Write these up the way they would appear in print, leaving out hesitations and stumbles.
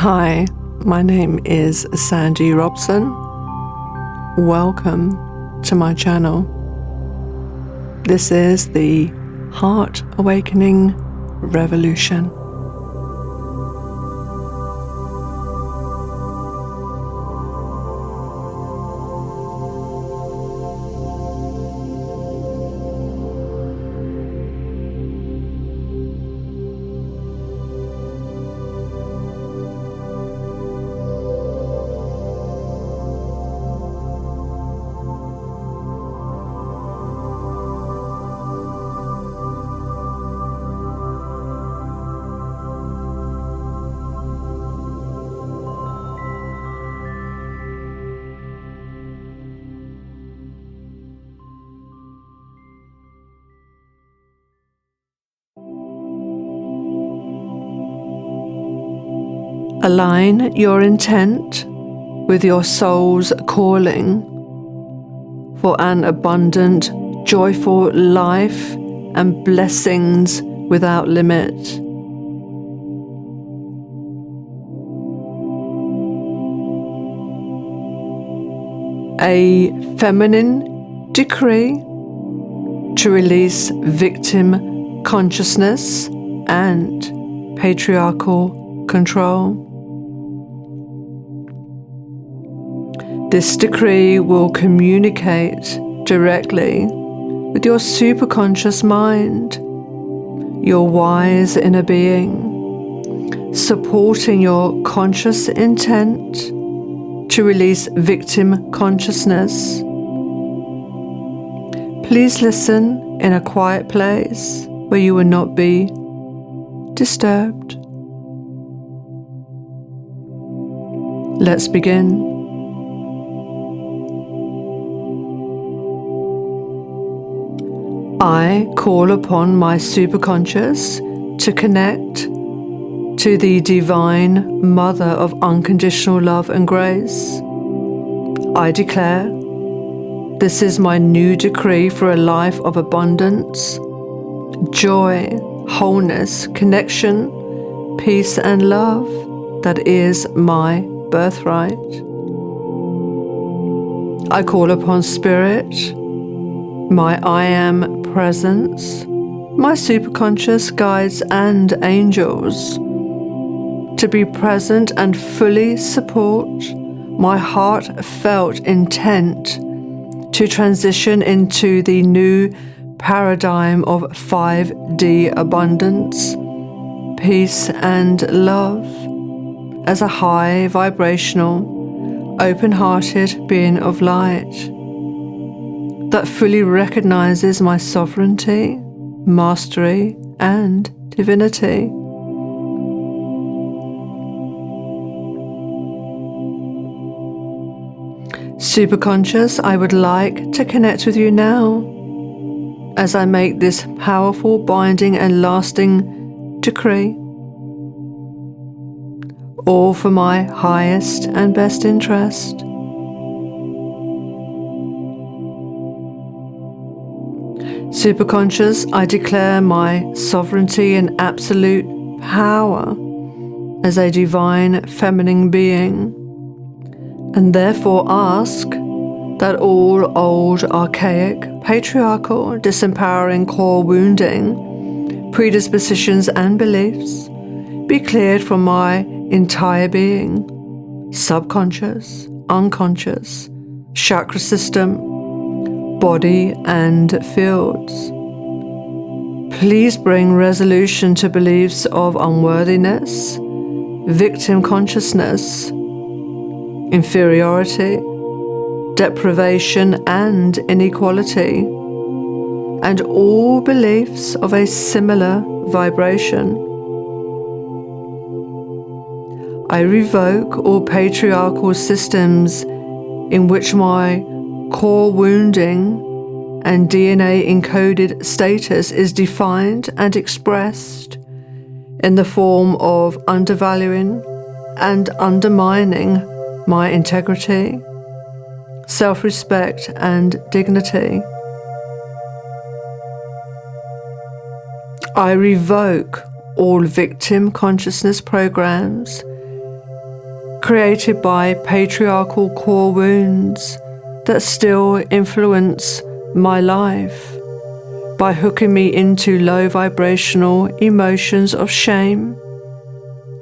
Hi, my name is Sandy Robson. Welcome to my channel. This is the Heart Awakening Revolution. Align your intent with your soul's calling for an abundant, joyful life and blessings without limit. A feminine decree to release victim consciousness and patriarchal control. This decree will communicate directly with your superconscious mind, your wise inner being, supporting your conscious intent to release victim consciousness. Please listen in a quiet place where you will not be disturbed. Let's begin. I call upon my superconscious to connect to the divine mother of unconditional love and grace. I declare this is my new decree for a life of abundance, joy, wholeness, connection, peace and love that is my birthright. I call upon Spirit, my I Am presence, my superconscious guides and angels to be present and fully support my heartfelt intent to transition into the new paradigm of 5D abundance, peace and love as a high vibrational, open-hearted being of light that fully recognizes my sovereignty, mastery, and divinity. Superconscious, I would like to connect with you now as I make this powerful, binding, and lasting decree, all for my highest and best interest. Superconscious, I declare my sovereignty and absolute power as a divine feminine being, and therefore ask that all old, archaic, patriarchal, disempowering core wounding, predispositions and beliefs be cleared from my entire being, subconscious, unconscious, chakra system, body and fields. Please bring resolution to beliefs of unworthiness, victim consciousness, inferiority, deprivation and inequality, and all beliefs of a similar vibration. I revoke all patriarchal systems in which my core wounding and DNA encoded status is defined and expressed in the form of undervaluing and undermining my integrity, self-respect, and dignity. I revoke all victim consciousness programs created by patriarchal core wounds that still influence my life by hooking me into low vibrational emotions of shame,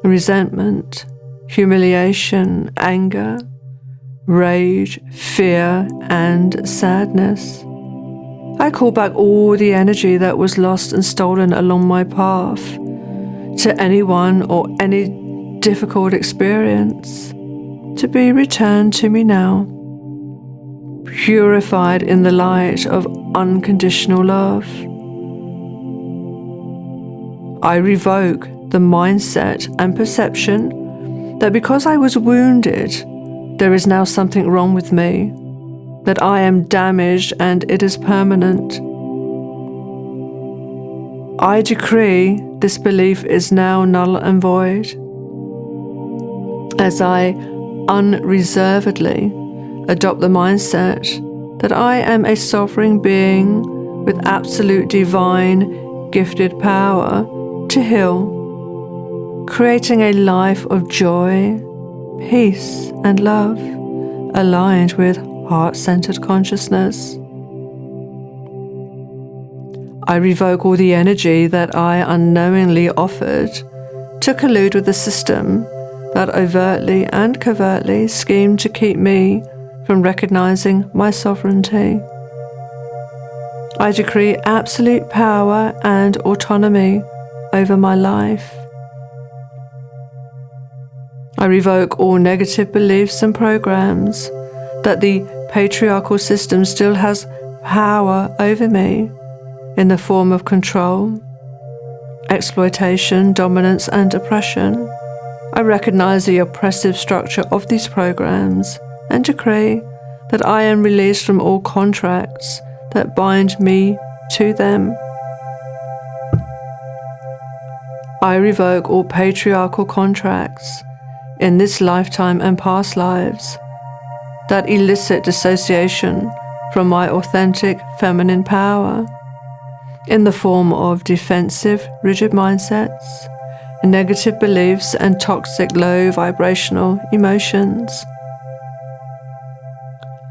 resentment, humiliation, anger, rage, fear, and sadness. I call back all the energy that was lost and stolen along my path to anyone or any difficult experience to be returned to me now, purified in the light of unconditional love. I revoke the mindset and perception that because I was wounded, there is now something wrong with me, that I am damaged and it is permanent. I decree this belief is now null and void, as I unreservedly adopt the mindset that I am a sovereign being with absolute divine gifted power to heal, creating a life of joy, peace, and love, aligned with heart-centered consciousness. I revoke all the energy that I unknowingly offered to collude with the system that overtly and covertly schemed to keep me from recognizing my sovereignty. I decree absolute power and autonomy over my life. I revoke all negative beliefs and programs that the patriarchal system still has power over me in the form of control, exploitation, dominance, and oppression. I recognize the oppressive structure of these programs and decree that I am released from all contracts that bind me to them. I revoke all patriarchal contracts in this lifetime and past lives that elicit dissociation from my authentic feminine power in the form of defensive, rigid mindsets, negative beliefs, and toxic low vibrational emotions.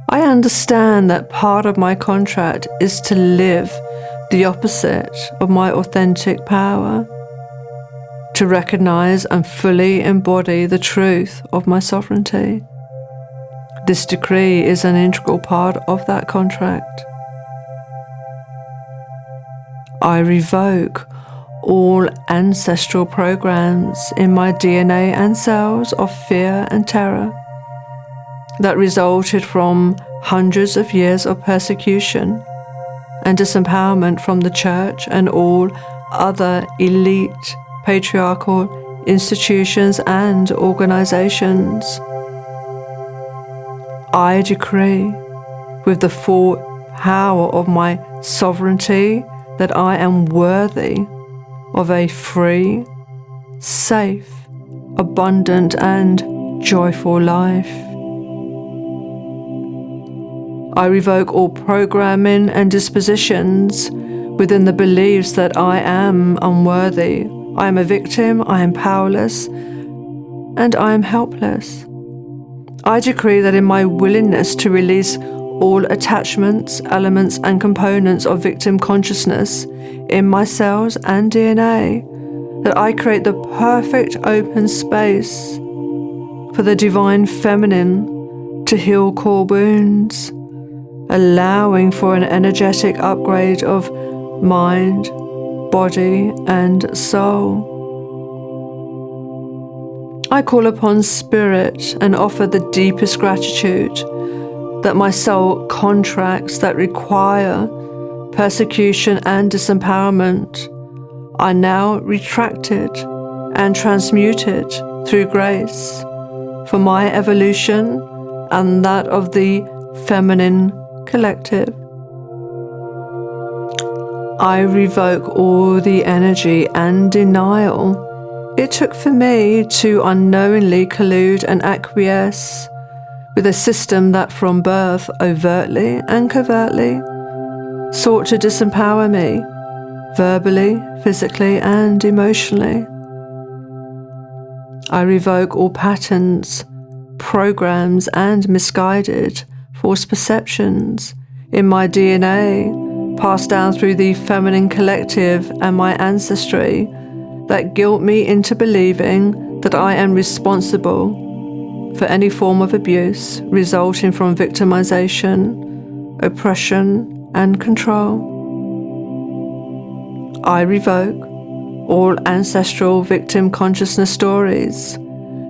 I understand that part of my contract is to live the opposite of my authentic power, to recognize and fully embody the truth of my sovereignty. This decree is an integral part of that contract. I revoke all ancestral programs in my DNA and cells of fear and terror that resulted from hundreds of years of persecution and disempowerment from the church and all other elite patriarchal institutions and organizations. I decree, with the full power of my sovereignty, that I am worthy of a free, safe, abundant, and joyful life. I revoke all programming and dispositions within the beliefs that I am unworthy, I am a victim, I am powerless, and I am helpless. I decree that in my willingness to release all attachments, elements, and components of victim consciousness in my cells and DNA, that I create the perfect open space for the divine feminine to heal core wounds, allowing for an energetic upgrade of mind, body, and soul. I call upon Spirit and offer the deepest gratitude that my soul contracts that require persecution and disempowerment are now retracted and transmuted through grace for my evolution and that of the feminine collective. I revoke all the energy and denial it took for me to unknowingly collude and acquiesce with a system that from birth overtly and covertly sought to disempower me, verbally, physically, and emotionally. I revoke all patterns programs and misguided false perceptions in my DNA, passed down through the feminine collective and my ancestry, that guilt me into believing that I am responsible for any form of abuse resulting from victimization, oppression, and control. I revoke all ancestral victim consciousness stories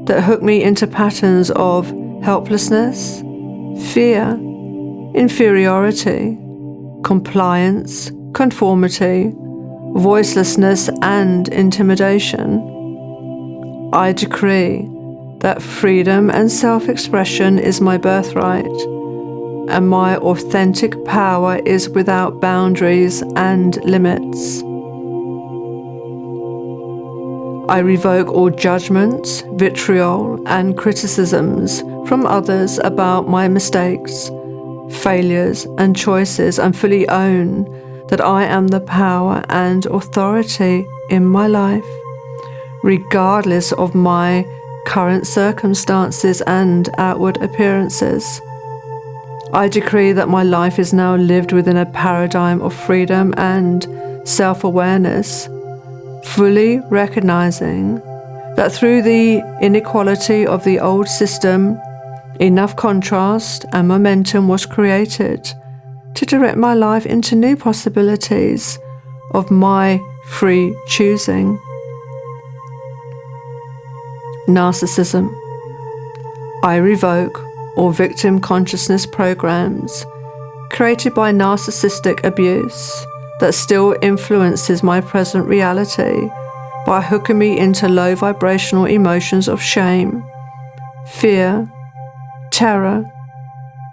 that hook me into patterns of helplessness, fear, inferiority, compliance, conformity, voicelessness, and intimidation. I decree that freedom and self-expression is my birthright, and my authentic power is without boundaries and limits. I revoke all judgments, vitriol, and criticisms from others about my mistakes, failures, and choices, and fully own that I am the power and authority in my life, regardless of my current circumstances and outward appearances. I decree that my life is now lived within a paradigm of freedom and self-awareness, fully recognizing that through the inequality of the old system, enough contrast and momentum was created to direct my life into new possibilities of my free choosing. Narcissism. I revoke all victim consciousness programs created by narcissistic abuse that still influences my present reality by hooking me into low vibrational emotions of shame, fear, terror,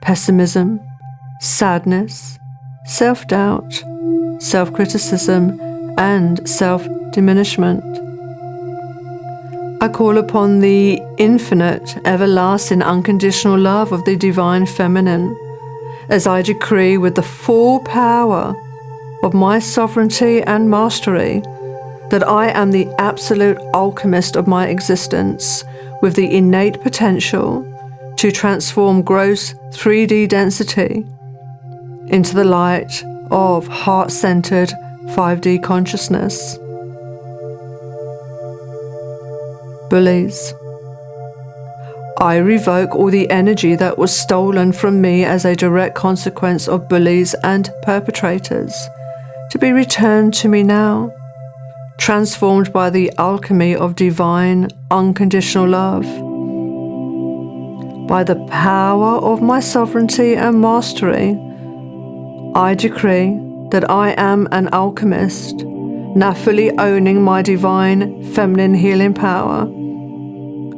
pessimism, sadness, self-doubt, self-criticism, and self-diminishment. I call upon the infinite, everlasting, unconditional love of the divine feminine as I decree with the full power of my sovereignty and mastery that I am the absolute alchemist of my existence with the innate potential to transform gross 3D density into the light of heart-centered 5D consciousness. Bullies. I revoke all the energy that was stolen from me as a direct consequence of bullies and perpetrators to be returned to me now, transformed by the alchemy of divine unconditional love. By the power of my sovereignty and mastery, I decree that I am an alchemist, now fully owning my divine feminine healing power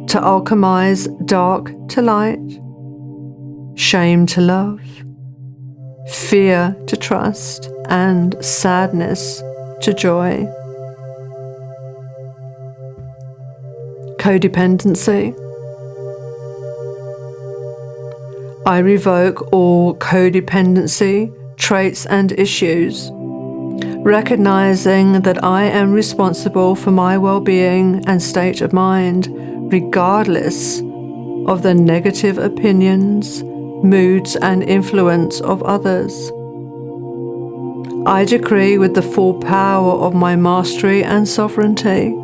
to alchemize dark to light, shame to love, fear to trust, and sadness to joy. Codependency. I revoke all codependency, traits, and issues, recognizing that I am responsible for my well-being and state of mind, regardless of the negative opinions, moods, and influence of others. I decree with the full power of my mastery and sovereignty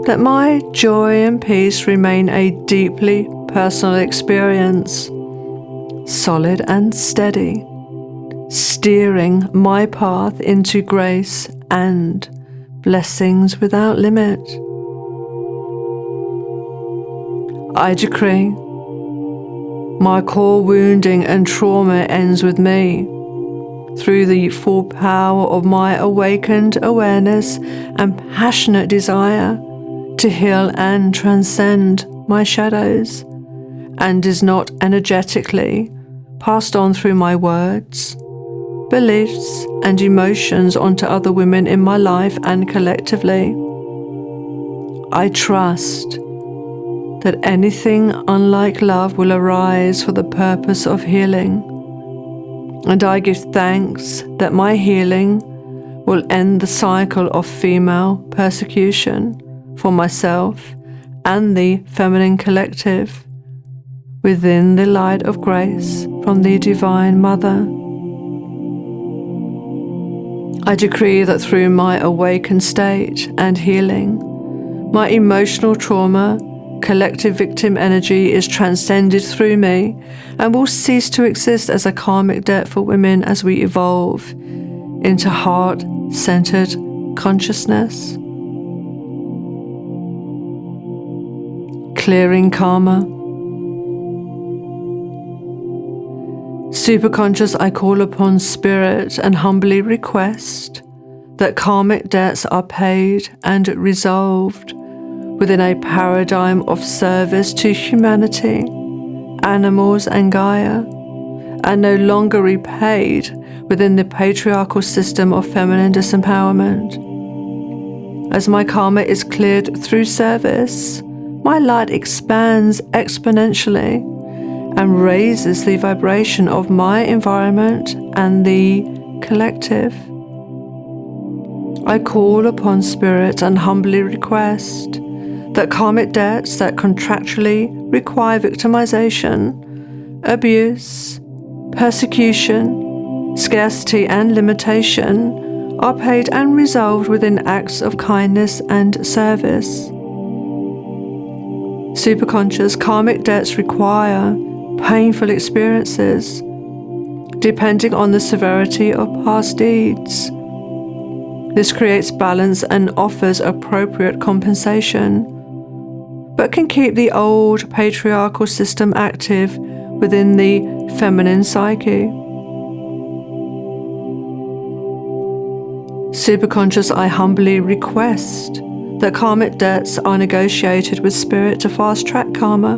that my joy and peace remain a deeply personal experience, solid and steady, steering my path into grace and blessings without limit. I decree my core wounding and trauma ends with me through the full power of my awakened awareness and passionate desire to heal and transcend my shadows, and is not energetically passed on through my words, beliefs, and emotions onto other women in my life and collectively. I trust that anything unlike love will arise for the purpose of healing, and I give thanks that my healing will end the cycle of female persecution for myself and the feminine collective within the light of grace from the Divine Mother. I decree that through my awakened state and healing, my emotional trauma, collective victim energy is transcended through me and will cease to exist as a karmic debt for women as we evolve into heart-centered consciousness. Clearing karma. Superconscious, I call upon Spirit and humbly request that karmic debts are paid and resolved within a paradigm of service to humanity, animals and Gaia, and no longer repaid within the patriarchal system of feminine disempowerment. As my karma is cleared through service, my light expands exponentially and raises the vibration of my environment and the collective. I call upon Spirit and humbly request that karmic debts that contractually require victimization, abuse, persecution, scarcity and limitation are paid and resolved within acts of kindness and service. Superconscious, karmic debts require painful experiences, depending on the severity of past deeds. This creates balance and offers appropriate compensation, but can keep the old patriarchal system active within the feminine psyche. Superconscious, I humbly request that karmic debts are negotiated with Spirit to fast-track karma,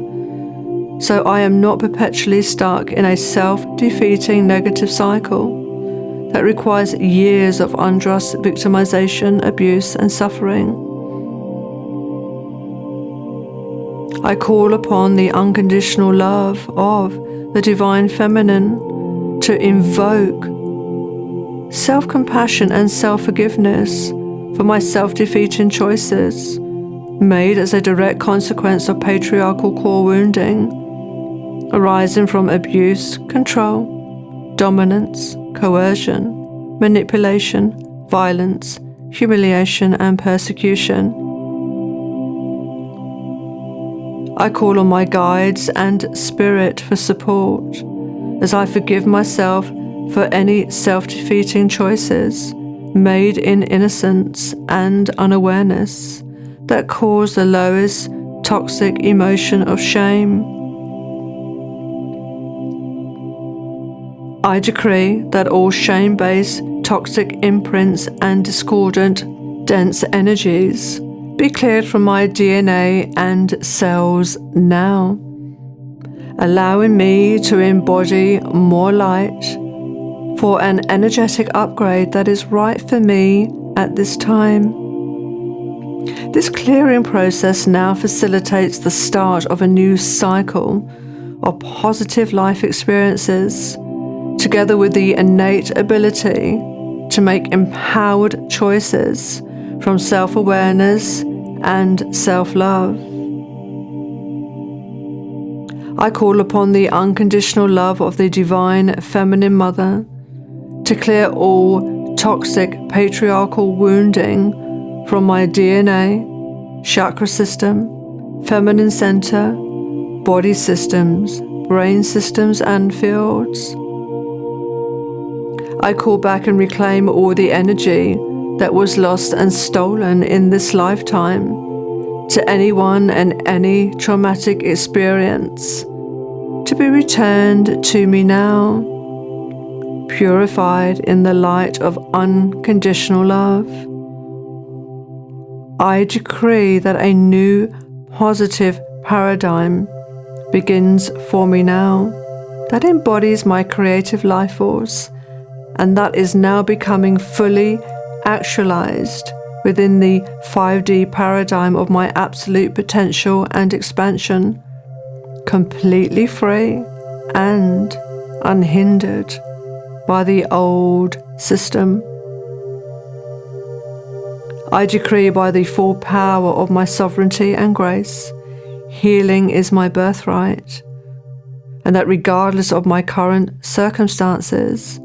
so I am not perpetually stuck in a self-defeating negative cycle that requires years of unjust victimization, abuse, and suffering. I call upon the unconditional love of the Divine Feminine to invoke self-compassion and self-forgiveness for my self-defeating choices made as a direct consequence of patriarchal core wounding arising from abuse, control, dominance, coercion, manipulation, violence, humiliation, and persecution. I call on my guides and Spirit for support as I forgive myself for any self-defeating choices made in innocence and unawareness that cause the lowest toxic emotion of shame. I decree that all shame-based toxic imprints and discordant, dense energies be cleared from my DNA and cells now, allowing me to embody more light for an energetic upgrade that is right for me at this time. This clearing process now facilitates the start of a new cycle of positive life experiences, together with the innate ability to make empowered choices from self-awareness and self-love. I call upon the unconditional love of the Divine Feminine Mother to clear all toxic patriarchal wounding from my DNA, chakra system, feminine center, body systems, brain systems, and fields. I call back and reclaim all the energy that was lost and stolen in this lifetime to anyone and any traumatic experience to be returned to me now, purified in the light of unconditional love. I decree that a new positive paradigm begins for me now that embodies my creative life force, and that is now becoming fully actualized within the 5D paradigm of my absolute potential and expansion, completely free and unhindered by the old system. I decree by the full power of my sovereignty and grace, healing is my birthright, and that regardless of my current circumstances,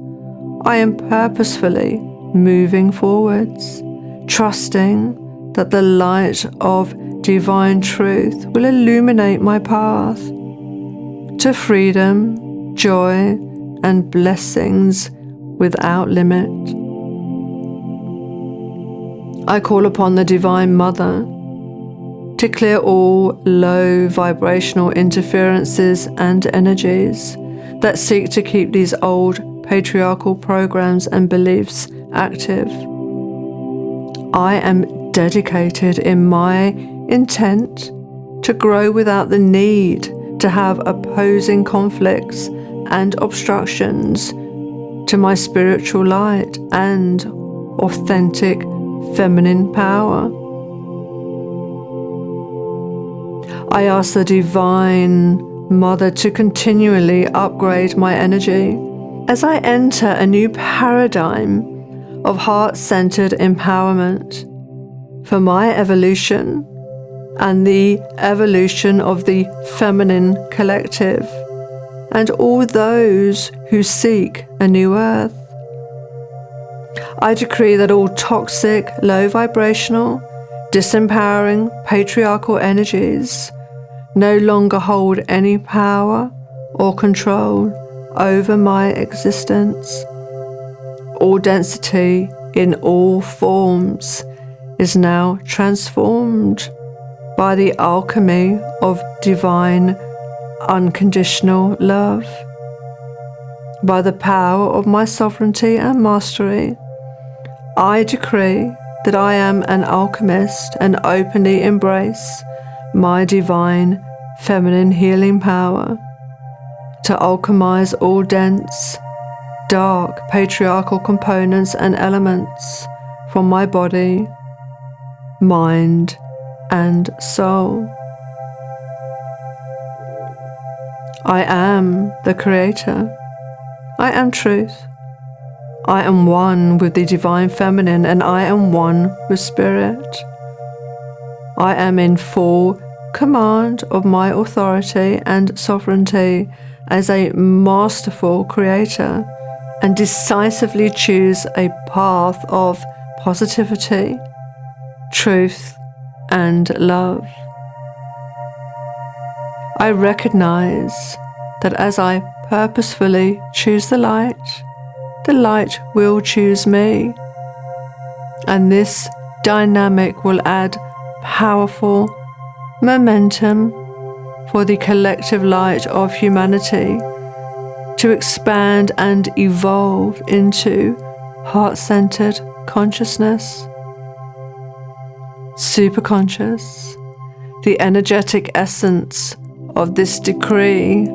I am purposefully moving forwards, trusting that the light of divine truth will illuminate my path to freedom, joy, and blessings without limit. I call upon the Divine Mother to clear all low vibrational interferences and energies that seek to keep these old patriarchal programs and beliefs active. I am dedicated in my intent to grow without the need to have opposing conflicts and obstructions to my spiritual light and authentic feminine power. I ask the Divine Mother to continually upgrade my energy as I enter a new paradigm of heart-centered empowerment for my evolution and the evolution of the feminine collective and all those who seek a new earth. I decree that all toxic, low vibrational, disempowering patriarchal energies no longer hold any power or control over my existence. All density in all forms is now transformed by the alchemy of divine unconditional love. By the power of my sovereignty and mastery, I decree that I am an alchemist and openly embrace my divine feminine healing power to alchemize all dense, dark, patriarchal components and elements from my body, mind, and soul. I am the Creator. I am truth. I am one with the Divine Feminine, and I am one with Spirit. I am in full command of my authority and sovereignty as a masterful creator, and decisively choose a path of positivity, truth, and love. I recognize that as I purposefully choose the light will choose me, and this dynamic will add powerful momentum for the collective light of humanity to expand and evolve into heart-centered consciousness. Superconscious, the energetic essence of this decree,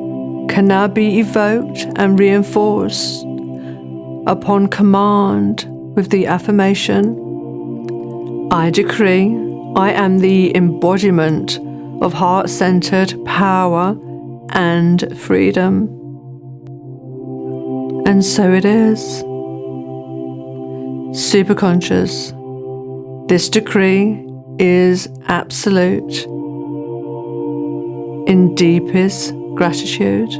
can now be evoked and reinforced upon command with the affirmation: I decree I am the embodiment of heart-centered power and freedom. And so it is. Superconscious, this decree is absolute. In deepest gratitude.